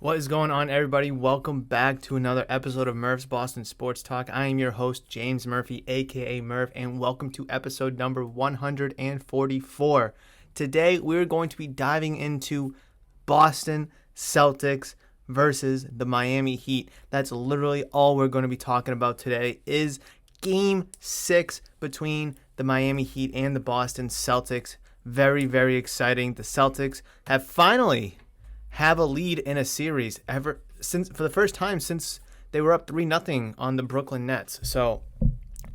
What is going on, everybody? Welcome back to another episode of Murph's Boston Sports Talk. I am your host, James Murphy, aka Murph, and welcome to episode number 144. Today, we're going to be diving into Boston Celtics versus the Miami Heat. That's literally all we're going to be talking about today is Game 6 between the Miami Heat and the Boston Celtics. Very, very exciting. The Celtics have a lead in a series for the first time since they were up 3-0 on the Brooklyn Nets. So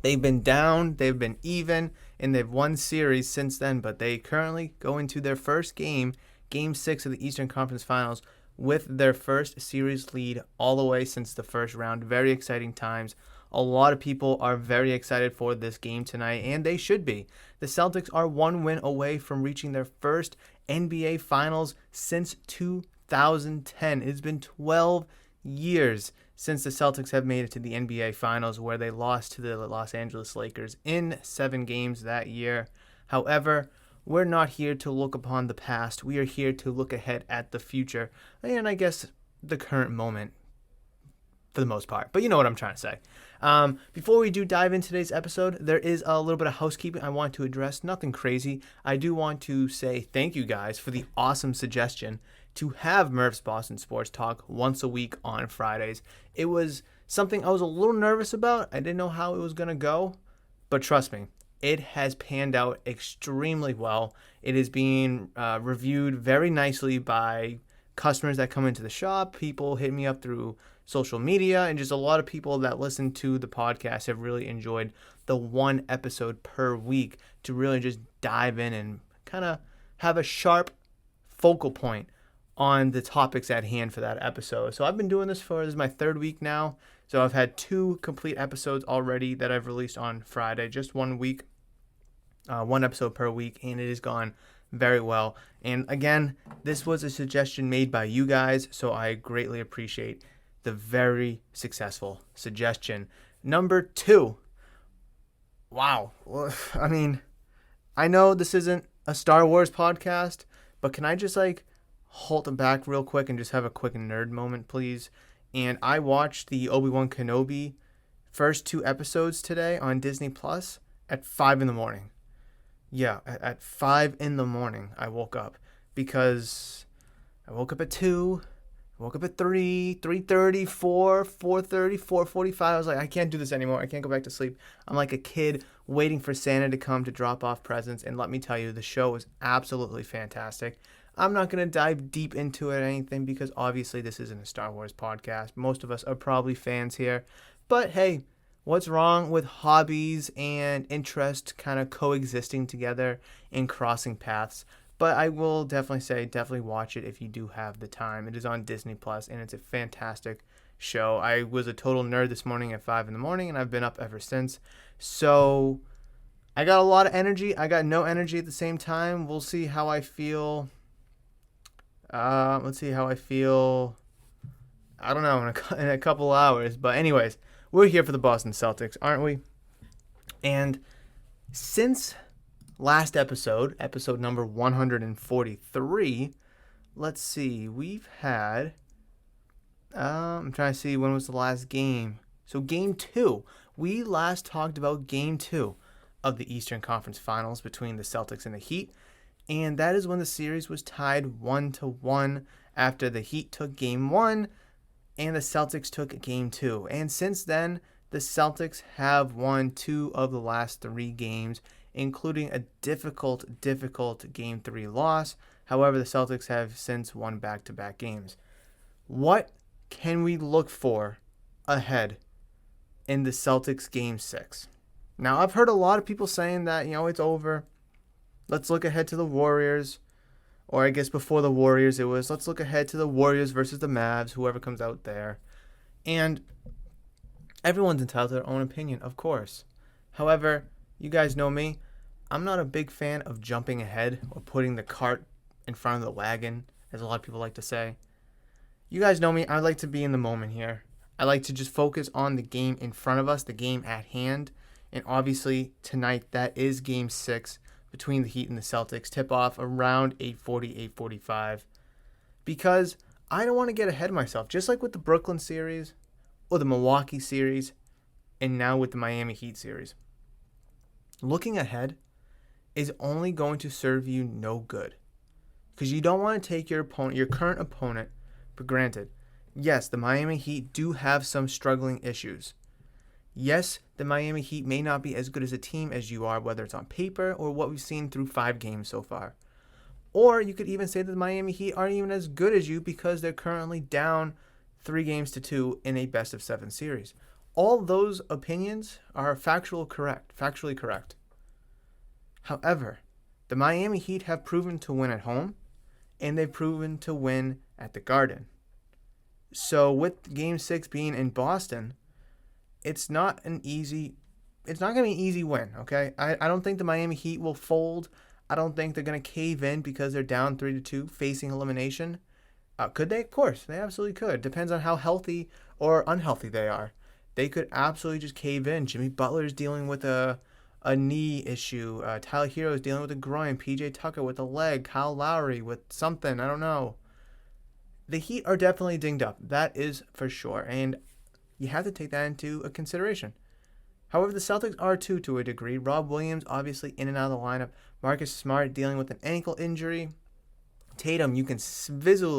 they've been down, they've been even, and they've won series since then, but they currently go into their first game, Game 6 of the Eastern Conference Finals, with their first series lead all the way since the first round. Very exciting times. A lot of people are very excited for this game tonight, and they should be. The Celtics are one win away from reaching their first NBA Finals since 2010. It's been 12 years since the Celtics have made it to the NBA Finals, where they lost to the Los Angeles Lakers in 7 games that year. However, we're not here to look upon the past. We are here to look ahead at the future, and I guess the current moment for the most part. But you know what I'm trying to say. Before we do dive into today's episode, there is a little bit of housekeeping I want to address. Nothing crazy. I do want to say thank you guys for the awesome suggestion to have Murph's Boston Sports Talk once a week on Fridays. It was something I was a little nervous about. I didn't know how it was going to go, but trust me, it has panned out extremely well. It is being reviewed very nicely by customers that come into the shop. People hit me up through social media, and just a lot of people that listen to the podcast have really enjoyed the one episode per week to really just dive in and kind of have a sharp focal point on the topics at hand for that episode. So I've been doing this is my 3rd week now. So I've had 2 complete episodes already that I've released on Friday, just 1 week, 1 episode per week, and it has gone very well. And again, this was a suggestion made by you guys, so I greatly appreciate the very successful suggestion. Number 2. Wow. Well, I mean, I know this isn't a Star Wars podcast, but can I just halt it back real quick and just have a quick nerd moment, please? And I watched the Obi-Wan Kenobi first 2 episodes today on Disney Plus at 5 in the morning. Yeah, at 5 in the morning I woke up, because I woke up at 2, I woke up at 3, 3:30, 4, 4:30, 4:45. I was like, I can't do this anymore. I can't go back to sleep. I'm like a kid waiting for Santa to come to drop off presents. And let me tell you, the show is absolutely fantastic. I'm not going to dive deep into it or anything, because obviously this isn't a Star Wars podcast. Most of us are probably fans here. But hey, what's wrong with hobbies and interest kind of coexisting together and crossing paths? But I will definitely say, definitely watch it if you do have the time. It is on Disney Plus, and it's a fantastic show. I was a total nerd this morning at 5 in the morning, and I've been up ever since. So I got a lot of energy. I got no energy at the same time. We'll see how I feel. Let's see how I feel. I don't know, in a couple hours. But anyways, we're here for the Boston Celtics, aren't we? And since last episode number 143, let's see, we've had, I'm trying to see when was the last game. So Game 2, we last talked about Game 2 of the Eastern Conference Finals between the Celtics and the Heat, and that is when the series was tied 1-1 after the Heat took Game 1 and the Celtics took Game 2. And since then, the Celtics have won 2 of the last 3 games, including a difficult Game 3 loss. However, the Celtics have since won back-to-back games. What can we look for ahead in the Celtics Game 6? Now, I've heard a lot of people saying that, it's over. Let's look ahead to the Warriors. Or I guess before the Warriors, it was, let's look ahead to the Warriors versus the Mavs, whoever comes out there. And everyone's entitled to their own opinion, of course. However, you guys know me. I'm not a big fan of jumping ahead or putting the cart in front of the wagon, as a lot of people like to say. You guys know me. I like to be in the moment here. I like to just focus on the game in front of us, the game at hand. And obviously, tonight, that is Game 6 between the Heat and the Celtics. Tip-off around 8:40, 8:45. Because I don't want to get ahead of myself, just like with the Brooklyn series or the Milwaukee series and now with the Miami Heat series. Looking ahead is only going to serve you no good because you don't want to take your current opponent, for granted. Yes, the Miami Heat do have some struggling issues. Yes, the Miami Heat may not be as good as a team as you are, whether it's on paper or what we've seen through 5 games so far. Or you could even say that the Miami Heat aren't even as good as you because they're currently down 3-2 in a best-of-7 series. All those opinions are factually correct. However, the Miami Heat have proven to win at home, and they've proven to win at the Garden. So with Game 6 being in Boston, it's not going to be an easy win, okay? I don't think the Miami Heat will fold. I don't think they're going to cave in because they're down 3-2 facing elimination. Could they? Of course. They absolutely could. Depends on how healthy or unhealthy they are. They could absolutely just cave in. Jimmy Butler's dealing with a knee issue. Tyler Hero's dealing with a groin. PJ Tucker with a leg. Kyle Lowry with something. I don't know. The Heat are definitely dinged up. That is for sure. And you have to take that into consideration. However, the Celtics are too, to a degree. Rob Williams, obviously in and out of the lineup. Marcus Smart dealing with an ankle injury. Tatum, you can visually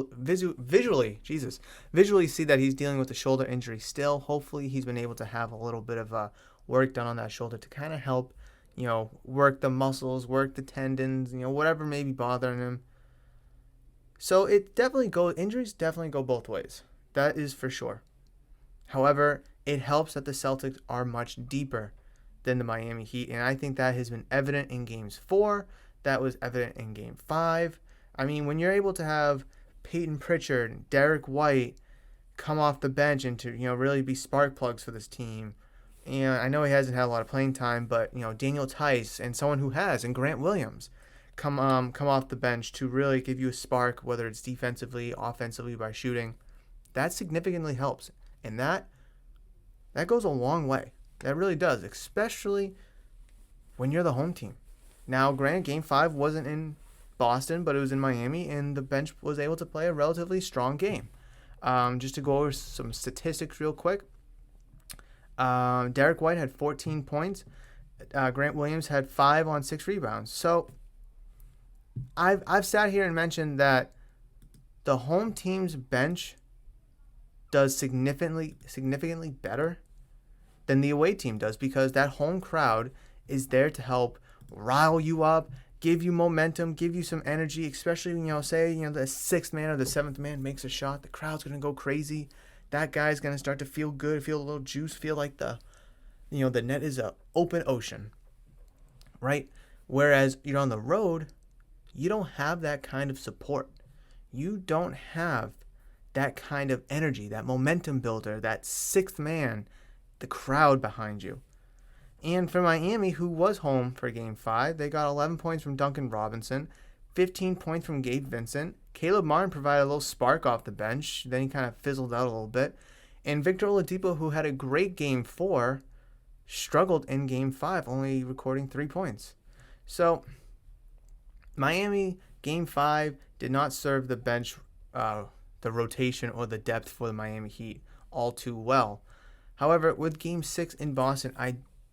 see that he's dealing with a shoulder injury still. Hopefully, he's been able to have a little bit of work done on that shoulder to kind of help, work the muscles, work the tendons, whatever may be bothering him. So injuries definitely go both ways. That is for sure. However, it helps that the Celtics are much deeper than the Miami Heat, and I think that has been evident in Games 4. That was evident in Game 5. I mean, when you're able to have Peyton Pritchard and Derek White come off the bench and to really be spark plugs for this team, and I know he hasn't had a lot of playing time, but Daniel Tice and someone who has, and Grant Williams, come off the bench to really give you a spark, whether it's defensively, offensively by shooting, that significantly helps. And that goes a long way. That really does, especially when you're the home team. Now, granted, Game 5 wasn't in Boston, but it was in Miami, and the bench was able to play a relatively strong game. Just to go over some statistics real quick. Derek White had 14 points. Grant Williams had 5 on 6 rebounds. So I've sat here and mentioned that the home team's bench does significantly better than the away team does because that home crowd is there to help rile you up, give you momentum, give you some energy, especially when, say, the 6th man or the 7th man makes a shot, the crowd's going to go crazy. That guy's going to start to feel good, feel a little juice, feel like the net is an open ocean, right? Whereas you're on the road, you don't have that kind of support. You don't have that kind of energy, that momentum builder, that 6th man, the crowd behind you. And for Miami, who was home for Game 5, they got 11 points from Duncan Robinson, 15 points from Gabe Vincent. Caleb Martin provided a little spark off the bench. Then he kind of fizzled out a little bit. And Victor Oladipo, who had a great Game 4, struggled in Game 5, only recording 3 points. So Miami, Game 5, did not serve the bench, the rotation or the depth for the Miami Heat all too well. However, with Game 6 in Boston,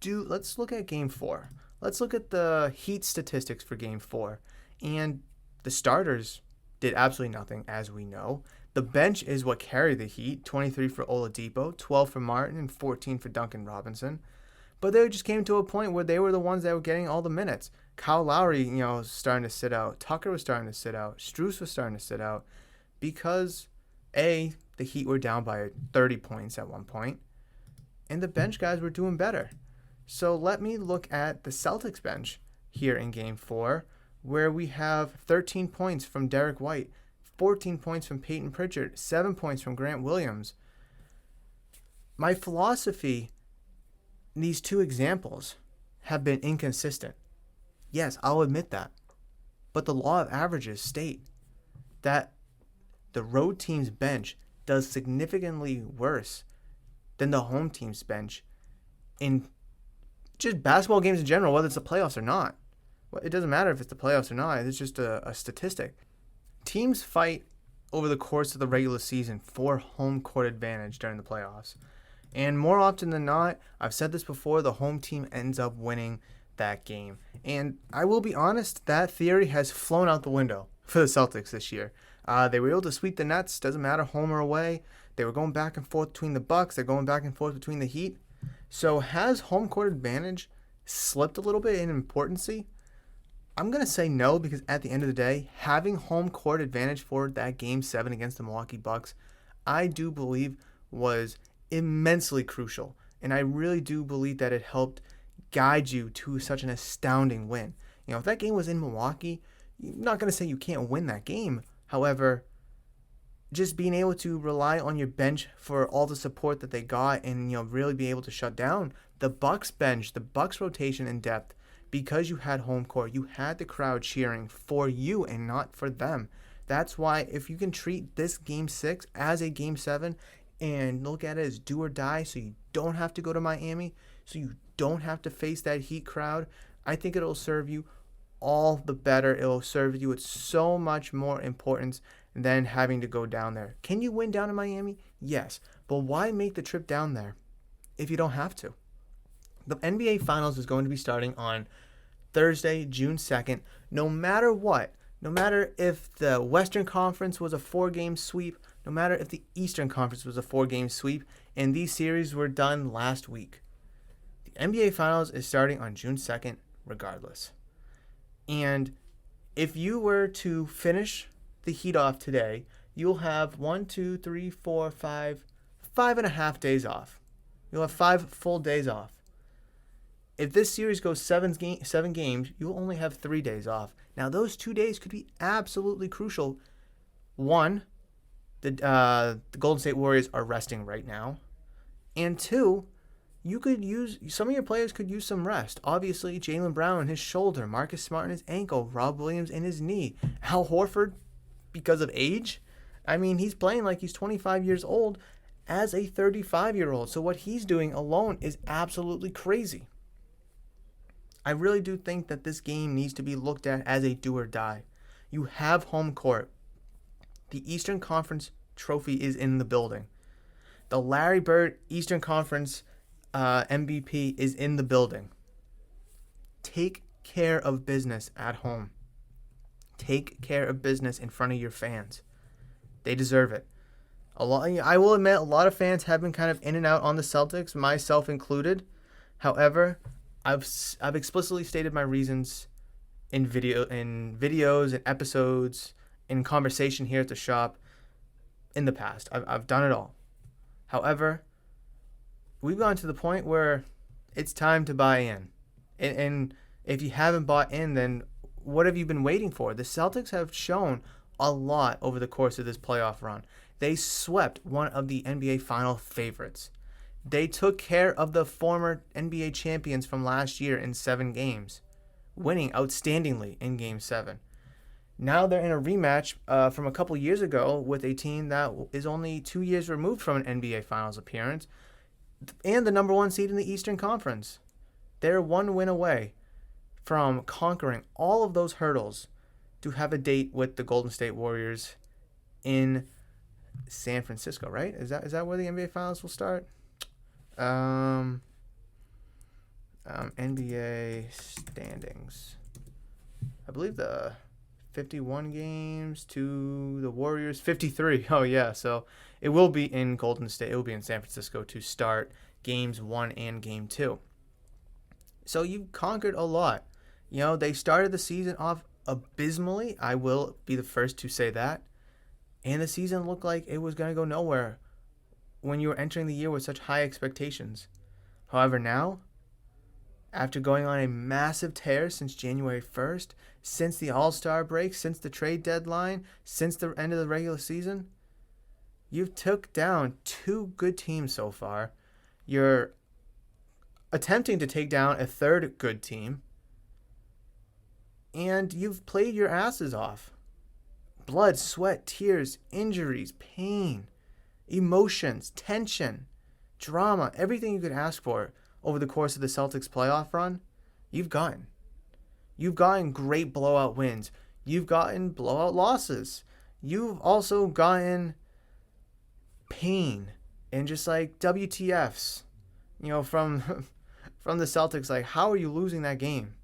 let's look at Game 4. Let's look at the Heat statistics for Game 4. And the starters did absolutely nothing, as we know. The bench is what carried the Heat, 23 for Oladipo, 12 for Martin, and 14 for Duncan Robinson. But they just came to a point where they were the ones that were getting all the minutes. Kyle Lowry, was starting to sit out. Tucker was starting to sit out. Strus was starting to sit out because, A, the Heat were down by 30 points at one point, and the bench guys were doing better. So let me look at the Celtics bench here in Game 4, where we have 13 points from Derek White, 14 points from Peyton Pritchard, 7 points from Grant Williams. My philosophy in these two examples have been inconsistent. Yes, I'll admit that. But the law of averages state that the road team's bench does significantly worse than the home team's bench in just basketball games in general, whether it's the playoffs or not. It doesn't matter if it's the playoffs or not. It's just a statistic. Teams fight over the course of the regular season for home court advantage during the playoffs. And more often than not, I've said this before, the home team ends up winning that game. And I will be honest, that theory has flown out the window for the Celtics this year. They were able to sweep the Nets, doesn't matter home or away. They were going back and forth between the Bucks. They're going back and forth between the Heat. So has home court advantage slipped a little bit in importance? I'm going to say no, because at the end of the day, having home court advantage for that Game 7 against the Milwaukee Bucks, I do believe was immensely crucial. And I really do believe that it helped guide you to such an astounding win. You know, if that game was in Milwaukee, I'm not going to say you can't win that game. However, just being able to rely on your bench for all the support that they got and, you know, really be able to shut down the Bucks bench, the Bucks rotation in depth, because you had home court, you had the crowd cheering for you and not for them. That's why if you can treat this Game 6 as a Game 7 and look at it as do or die, so you don't have to go to Miami, so you don't have to face that Heat crowd, I think it'll serve you all the better. It'll serve you with so much more importance than having to go down there. Can you win down in Miami? Yes. But why make the trip down there if you don't have to? The NBA Finals is going to be starting on Thursday, June 2nd. No matter what, no matter if the Western Conference was a 4-game sweep, no matter if the Eastern Conference was a 4-game sweep, and these series were done last week, the NBA Finals is starting on June 2nd regardless. And if you were to finish the Heat off today, you'll have 5.5 days off. You'll have 5 full days off. If this series goes 7 games, you'll only have 3 days off. Now, those 2 days could be absolutely crucial. One, the Golden State Warriors are resting right now. And two, some of your players could use some rest. Obviously, Jaylen Brown and his shoulder, Marcus Smart and his ankle, Rob Williams and his knee, Al Horford because of age. I mean, he's playing like he's 25 years old as a 35-year-old. So what he's doing alone is absolutely crazy. I really do think that this game needs to be looked at as a do or die. You have home court. The Eastern Conference trophy is in the building. The Larry Bird Eastern Conference MVP is in the building. Take care of business at home. Take care of business in front of your fans. They deserve it. I will admit, a lot of fans have been kind of in and out on the Celtics, myself included. However, I've explicitly stated my reasons in videos and episodes, in conversation here at the shop in the past. I've done it all. However, we've gone to the point where it's time to buy in. And if you haven't bought in, then what have you been waiting for? The Celtics have shown a lot over the course of this playoff run. They swept one of the NBA final favorites. They took care of the former NBA champions from last year in 7 games, winning outstandingly in Game 7. Now they're in a rematch from a couple years ago with a team that is only 2 years removed from an NBA Finals appearance and the number 1 seed in the Eastern Conference. They're 1 win away from conquering all of those hurdles to have a date with the Golden State Warriors in San Francisco, right? Is that where the NBA Finals will start? NBA standings. I believe the 51 games to the Warriors 53. Oh yeah, so it will be in Golden State. It will be in San Francisco to start games 1 and game 2. So you've conquered a lot. You know, they started the season off abysmally. I will be the first to say that. And the season looked like it was going to go nowhere when you were entering the year with such high expectations. However, now, after going on a massive tear since January 1st, since the All-Star break, since the trade deadline, since the end of the regular season, you've took down 2 good teams so far. You're attempting to take down a 3rd good team, and you've played your asses off. Blood, sweat, tears, injuries, pain, emotions, tension, drama, everything you could ask for over the course of the Celtics playoff run, you've gotten. You've gotten great blowout wins. You've gotten blowout losses. you've also gotten pain and just like WTFs, from from the Celtics. Like, how are you losing that game?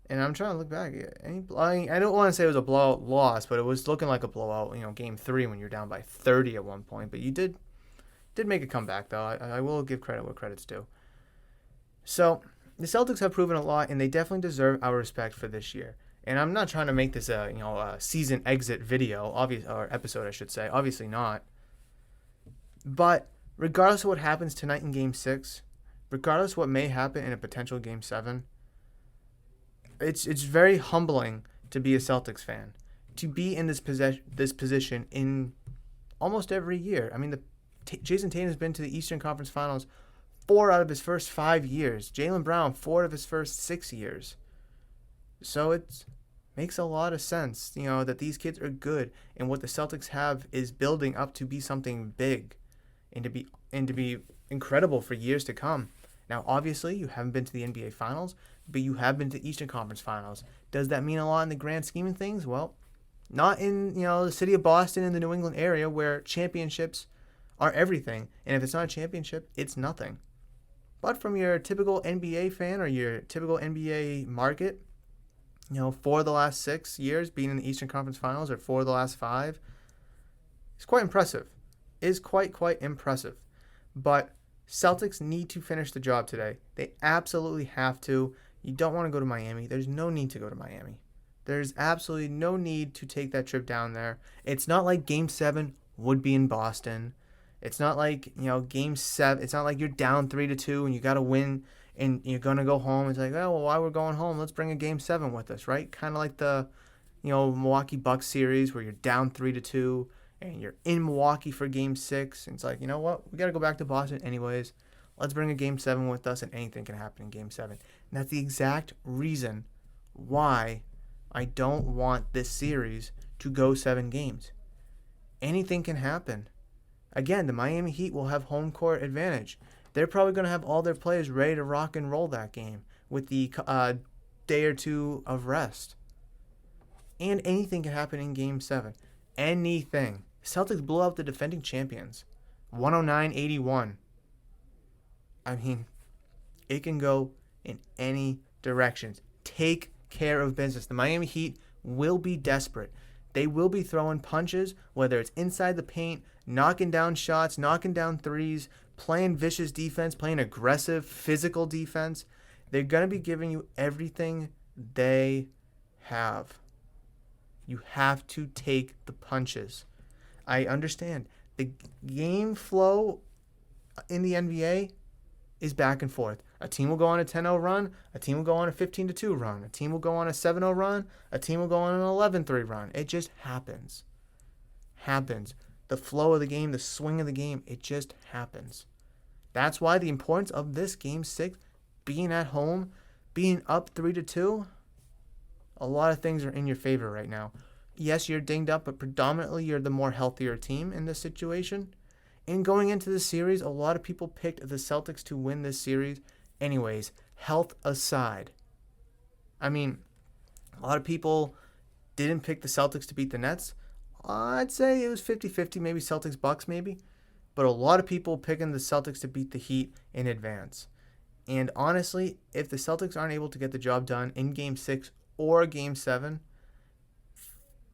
And I'm trying to look back. I don't want to say it was a blowout loss, but it was looking like a blowout. Game 3 when you're down by 30 at one point. But you did make a comeback though. I will give credit where credit's due. So the Celtics have proven a lot, and they definitely deserve our respect for this year. And I'm not trying to make this a season exit video, or episode, I should say. Obviously not. But regardless of what happens tonight in Game 6, regardless of what may happen in a potential Game 7, it's very humbling to be a Celtics fan, to be in this position in almost every year. I mean, Jason Tatum's been to the Eastern Conference Finals 4 out of his first 5 years. Jaylen Brown, 4 out of his first 6 years. So it makes a lot of sense, that these kids are good, and what the Celtics have is building up to be something big, and to be incredible for years to come. Now, obviously, you haven't been to the NBA Finals, but you have been to the Eastern Conference Finals. Does that mean a lot in the grand scheme of things? Well, not in the city of Boston and the New England area where championships are everything. And if it's not a championship, it's nothing. But from your typical NBA fan or your typical NBA market, for the last 6 years being in the Eastern Conference Finals, or for the last 5, it's quite impressive. Is quite impressive. But Celtics need to finish the job today. They absolutely have to. You don't want to go to Miami. There's no need to go to Miami. There's absolutely no need to take that trip down there. It's not like Game 7 would be in Boston. It's not like, Game 7. It's not like you're down 3-2 and you got to win and you're going to go home. It's like, oh, well, while we're going home, let's bring a Game 7 with us, right? Kind of like the, Milwaukee Bucks series where you're down 3-2 and you're in Milwaukee for Game 6. And it's like, you know what? We got to go back to Boston anyways. Let's bring a Game 7 with us, and anything can happen in Game 7. And that's the exact reason why I don't want this series to go 7 games. Anything can happen. Again, the Miami Heat will have home court advantage. They're probably going to have all their players ready to rock and roll that game with the day or two of rest. And anything can happen in Game 7. Anything. Celtics blew out the defending champions. 109-81. I mean, it can go in any directions. Take care of business. The Miami Heat will be desperate. They will be throwing punches, whether it's inside the paint, knocking down shots, knocking down threes, playing vicious defense, playing aggressive, physical defense. They're going to be giving you everything they have. You have to take the punches. I understand. The game flow in the NBA is back and forth. A team will go on a 10-0 run. A team will go on a 15-2 run. A team will go on a 7-0 run. A team will go on an 11-3 run. It just happens. The flow of the game, the swing of the game, it just happens. That's why the importance of this Game 6, being at home, being up 3-2, a lot of things are in your favor right now. Yes, you're dinged up, but predominantly you're the more healthier team in this situation. And going into the series, a lot of people picked the Celtics to win this series. Anyways, health aside. I mean, a lot of people didn't pick the Celtics to beat the Nets. I'd say it was 50-50, maybe Celtics-Bucks maybe. But a lot of people picking the Celtics to beat the Heat in advance. And honestly, if the Celtics aren't able to get the job done in Game 6 or Game 7,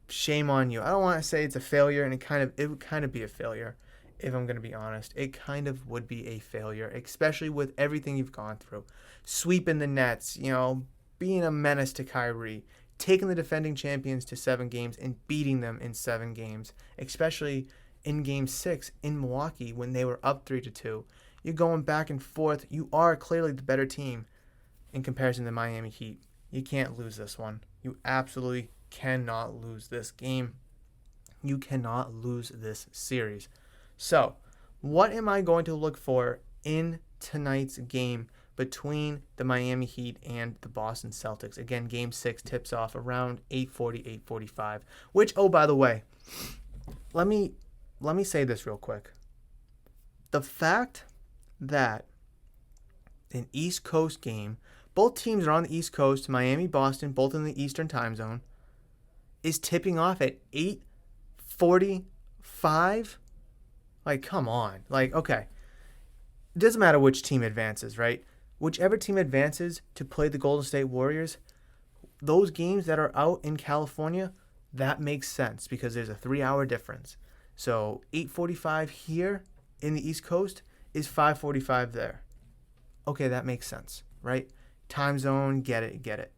shame on you. I don't want to say it's a failure, and it would kind of be a failure. If I'm going to be honest, it kind of would be a failure, especially with everything you've gone through. Sweeping the Nets, being a menace to Kyrie, taking the defending champions to 7 games and beating them in 7 games, especially in Game 6 in Milwaukee when they were up 3-2. You're going back and forth. You are clearly the better team in comparison to the Miami Heat. You can't lose this one. You absolutely cannot lose this game. You cannot lose this series. So, what am I going to look for in tonight's game between the Miami Heat and the Boston Celtics? Again, Game 6 tips off around 8:40, 8:45. Which, oh, by the way, let me say this real quick. The fact that an East Coast game, both teams are on the East Coast, Miami, Boston, both in the Eastern time zone, is tipping off at 8 8:45? Like, come on. Like, okay. It doesn't matter which team advances, right? Whichever team advances to play the Golden State Warriors, those games that are out in California, that makes sense because there's a 3-hour difference. So 8:45 here in the East Coast is 5:45 there. Okay, that makes sense, right? Time zone, get it.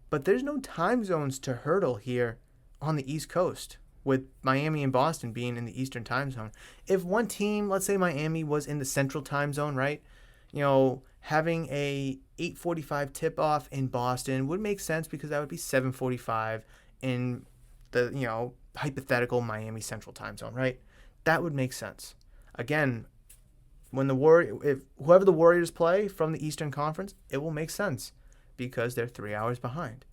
But there's no time zones to hurdle here on the East Coast, with Miami and Boston being in the Eastern time zone. If one team, let's say Miami, was in the Central time zone, right? Having a 8:45 tip-off in Boston would make sense because that would be 7:45 in the, hypothetical Miami Central time zone, right? That would make sense. Again, if whoever the Warriors play from the Eastern Conference, it will make sense because they're 3 hours behind.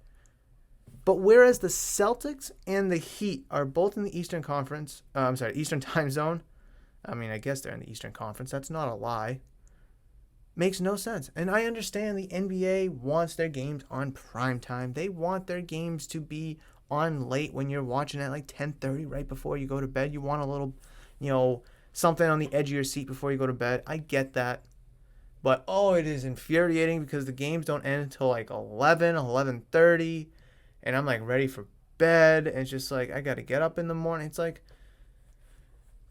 But whereas the Celtics and the Heat are both in the Eastern Conference, Eastern time zone. I guess they're in the Eastern Conference. That's not a lie. Makes no sense. And I understand the NBA wants their games on prime time. They want their games to be on late when you're watching at like 10:30 right before you go to bed. You want a little, something on the edge of your seat before you go to bed. I get that. But, it is infuriating because the games don't end until like 11:30. And I'm like ready for bed. And it's just like I got to get up in the morning. It's like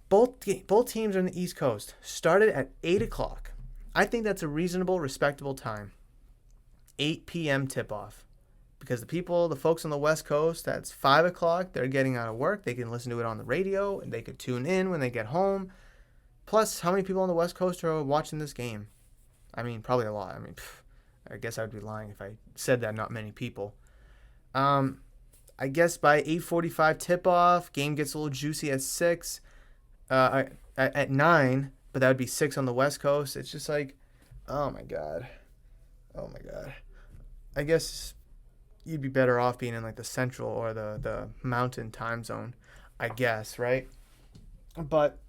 both teams are in the East Coast. Started at 8 o'clock. I think that's a reasonable, respectable time. 8 p.m. tip-off. Because the folks on the West Coast, that's 5 o'clock. They're getting out of work. They can listen to it on the radio. And they could tune in when they get home. Plus, how many people on the West Coast are watching this game? Probably a lot. I guess I would be lying if I said that not many people. I guess by 8:45 tip-off, game gets a little juicy at 6. At 9, but that would be 6 on the West Coast. It's just like, oh my god. I guess you'd be better off being in like the Central or the Mountain time zone, I guess, right? But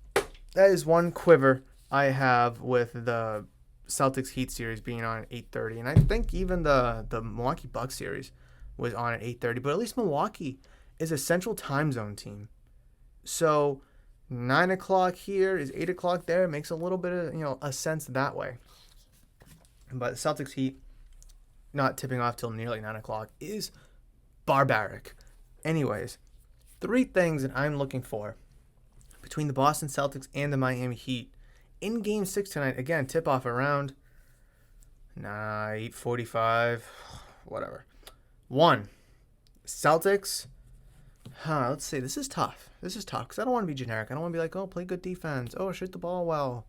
that is one quiver I have with the Celtics Heat series being on at 8:30, and I think even the Milwaukee Bucks series was on at 8:30. But at least Milwaukee is a Central time zone team, so 9 o'clock here is 8 o'clock there. It makes a little bit of a sense that way. But the Celtics Heat not tipping off till nearly 9 o'clock is barbaric. Anyways, 3 things that I'm looking for between the Boston Celtics and the Miami Heat in Game 6 tonight. Again, tip-off around 8:45, whatever. 1, Celtics. Let's see. This is tough because I don't want to be generic. I don't want to be like, play good defense. Shoot the ball well.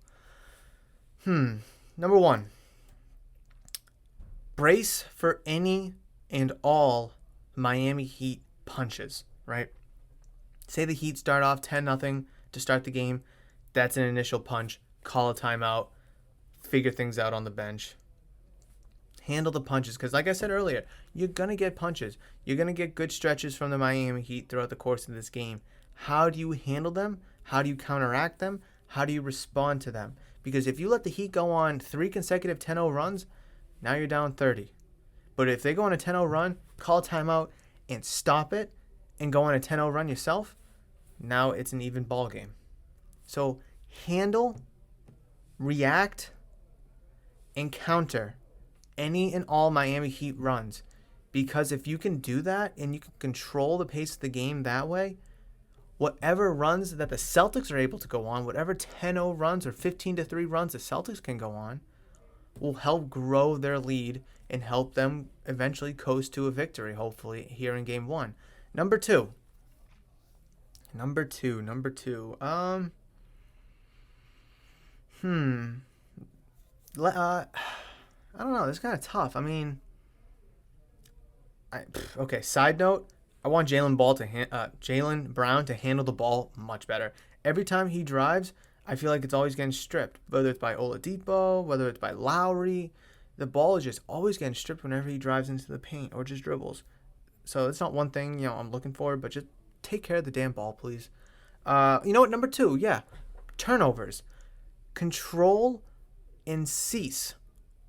Number 1, brace for any and all Miami Heat punches, right? Say the Heat start off 10-0 to start the game. That's an initial punch. Call a timeout. Figure things out on the bench. Handle the punches because, like I said earlier, you're going to get punches. You're going to get good stretches from the Miami Heat throughout the course of this game. How do you handle them? How do you counteract them? How do you respond to them? Because if you let the Heat go on 3 consecutive 10-0 runs, now you're down 30. But if they go on a 10-0 run, call a timeout and stop it and go on a 10-0 run yourself, now it's an even ball game. So handle, react, and counter any and all Miami Heat runs. Because if you can do that and you can control the pace of the game that way, whatever runs that the Celtics are able to go on, whatever 10-0 runs or 15-3 runs the Celtics can go on, will help grow their lead and help them eventually coast to a victory, hopefully, here in Game 1. Number two. I don't know. This is kind of tough. Okay. Side note: I want Jaylen Brown to handle the ball much better. Every time he drives, I feel like it's always getting stripped. Whether it's by Oladipo, whether it's by Lowry, the ball is just always getting stripped whenever he drives into the paint or just dribbles. So it's not one thing I'm looking for, but just take care of the damn ball, please. You know what? Number 2, turnovers. Control and cease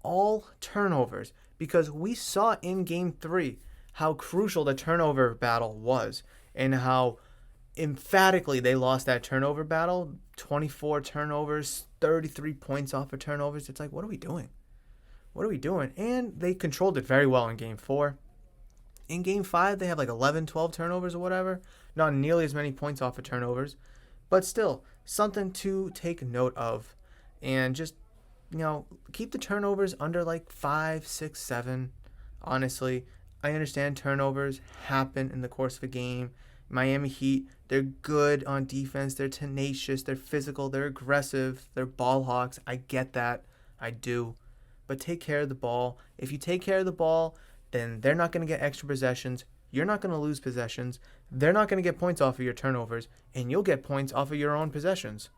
all turnovers, because we saw in Game 3 how crucial the turnover battle was and how emphatically they lost that turnover battle. 24 turnovers, 33 points off of turnovers. It's like, what are we doing? What are we doing? And they controlled it very well in Game 4. In Game 5, they have like 11, 12 turnovers or whatever. Not nearly as many points off of turnovers. But still, something to take note of. And just, keep the turnovers under like 5, 6, 7. Honestly, I understand turnovers happen in the course of a game. Miami Heat, they're good on defense. They're tenacious. They're physical. They're aggressive. They're ball hawks. I get that. I do. But take care of the ball. If you take care of the ball, then they're not going to get extra possessions. You're not going to lose possessions. They're not going to get points off of your turnovers, and you'll get points off of your own possessions.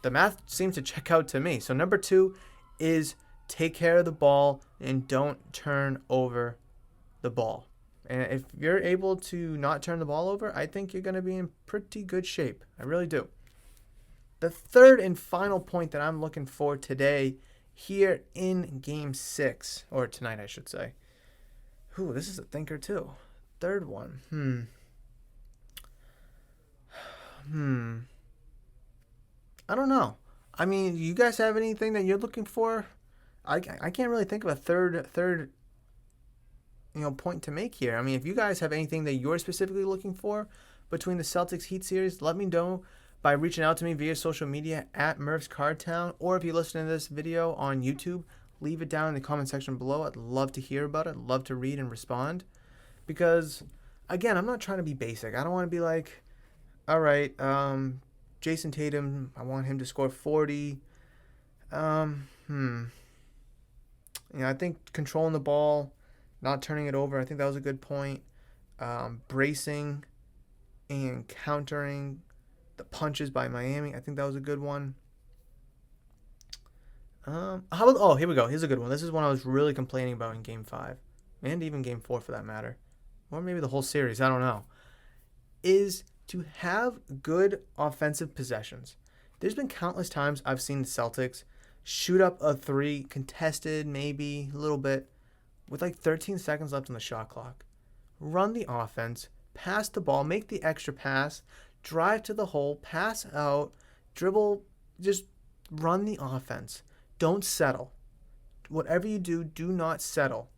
The math seems to check out to me. So number 2 is take care of the ball and don't turn over the ball. And if you're able to not turn the ball over, I think you're going to be in pretty good shape. I really do. The third and final point that I'm looking for today here in Game 6, or tonight I should say. Ooh, this is a thinker too. Third one. I don't know. I mean, you guys have anything that you're looking for? I can't really think of a third point to make here. I mean, if you guys have anything that you're specifically looking for between the Celtics Heat series, let me know by reaching out to me via social media at Murph's Cardtown, or if you listen to this video on YouTube, leave it down in the comment section below. I'd love to hear about it. I'd love to read and respond, because again, I'm not trying to be basic. I don't want to be like, all right, Jason Tatum, I want him to score 40. I think controlling the ball, not turning it over, I think that was a good point. Bracing and countering the punches by Miami, I think that was a good one. Here we go. Here's a good one. This is one I was really complaining about in Game 5, and even Game 4 for that matter, or maybe the whole series, I don't know, is to have good offensive possessions. There's been countless times I've seen the Celtics shoot up a 3, contested maybe a little bit, with like 13 seconds left on the shot clock. Run the offense, pass the ball, make the extra pass, drive to the hole, pass out, dribble, just run the offense. Don't settle. Whatever you do, do not settle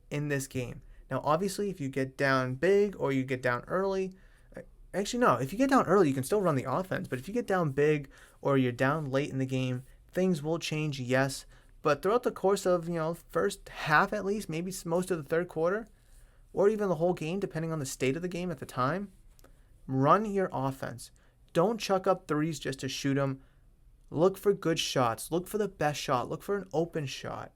in this game. Now, obviously, if you get down big or you get down early, actually, no, if you get down early, you can still run the offense. But if you get down big or you're down late in the game, things will change, yes. But throughout the course of, first half at least, maybe most of the third quarter, or even the whole game, depending on the state of the game at the time, run your offense. Don't chuck up threes just to shoot them. Look for good shots. Look for the best shot. Look for an open shot.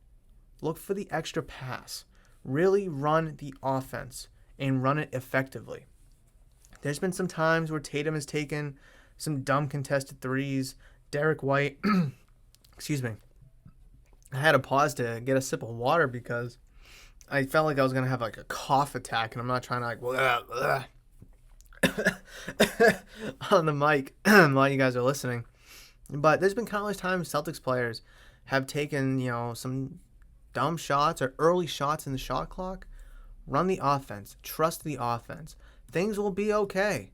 Look for the extra pass. Really run the offense and run it effectively. There's been some times where Tatum has taken some dumb contested threes. Derek White, excuse me. I had to pause to get a sip of water because I felt like I was going to have like a cough attack, and I'm not trying to like on the mic while you guys are listening. But there's been countless times Celtics players have taken, some dumb shots or early shots in the shot clock. Run the offense. Trust the offense. Things will be okay.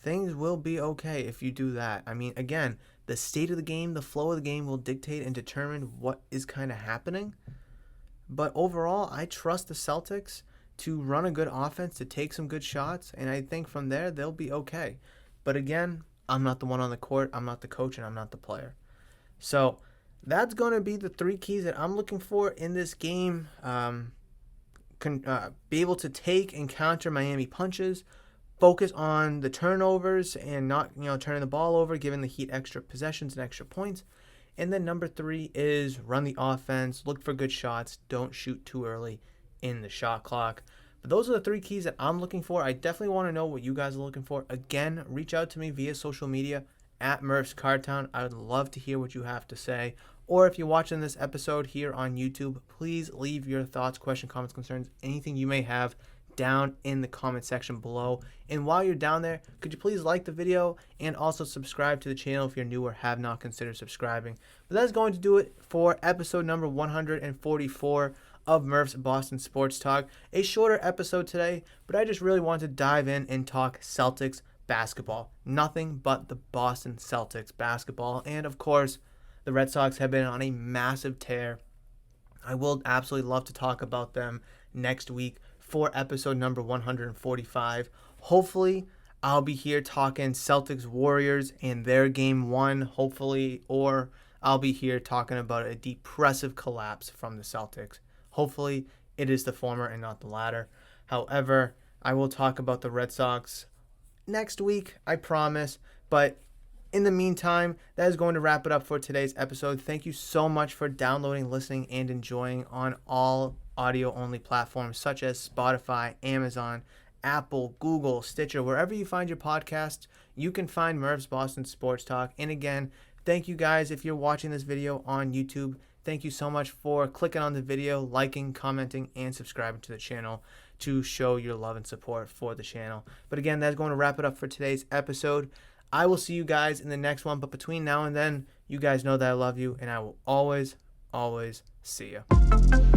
Things will be okay if you do that. I mean, again, the state of the game, the flow of the game will dictate and determine what is kind of happening. But overall, I trust the Celtics to run a good offense, to take some good shots, and I think from there they'll be okay. But again, I'm not the one on the court, I'm not the coach, and I'm not the player. So that's going to be the 3 keys that I'm looking for in this game. Be able to take and counter Miami punches, focus on the turnovers and not, turning the ball over, giving the Heat extra possessions and extra points. And then number 3 is run the offense, look for good shots, don't shoot too early in the shot clock. But those are the 3 keys that I'm looking for. I definitely want to know what you guys are looking for. Again, reach out to me via social media at Murph's Cardtown. I would love to hear what you have to say. Or if you're watching this episode here on YouTube, please leave your thoughts, questions, comments, concerns, anything you may have down in the comment section below. And while you're down there, could you please like the video and also subscribe to the channel if you're new or have not considered subscribing. But that's going to do it for episode number 144 of Murph's Boston Sports Talk. A shorter episode today, but I just really wanted to dive in and talk Celtics basketball. Nothing but the Boston Celtics basketball. And of course, the Red Sox have been on a massive tear. I will absolutely love to talk about them next week for episode number 145. Hopefully, I'll be here talking Celtics Warriors and their game one, hopefully, or I'll be here talking about a depressive collapse from the Celtics. Hopefully, it is the former and not the latter. However, I will talk about the Red Sox next week, I promise. But in the meantime, that is going to wrap it up for today's episode. Thank you so much for downloading, listening, and enjoying on all audio-only platforms such as Spotify, Amazon, Apple, Google, Stitcher, wherever you find your podcasts, you can find Murph's Boston Sports Talk. And again, thank you guys if you're watching this video on YouTube. Thank you so much for clicking on the video, liking, commenting, and subscribing to the channel to show your love and support for the channel. But again, that's going to wrap it up for today's episode. I will see you guys in the next one. But between now and then, you guys know that I love you, and I will always, always see you.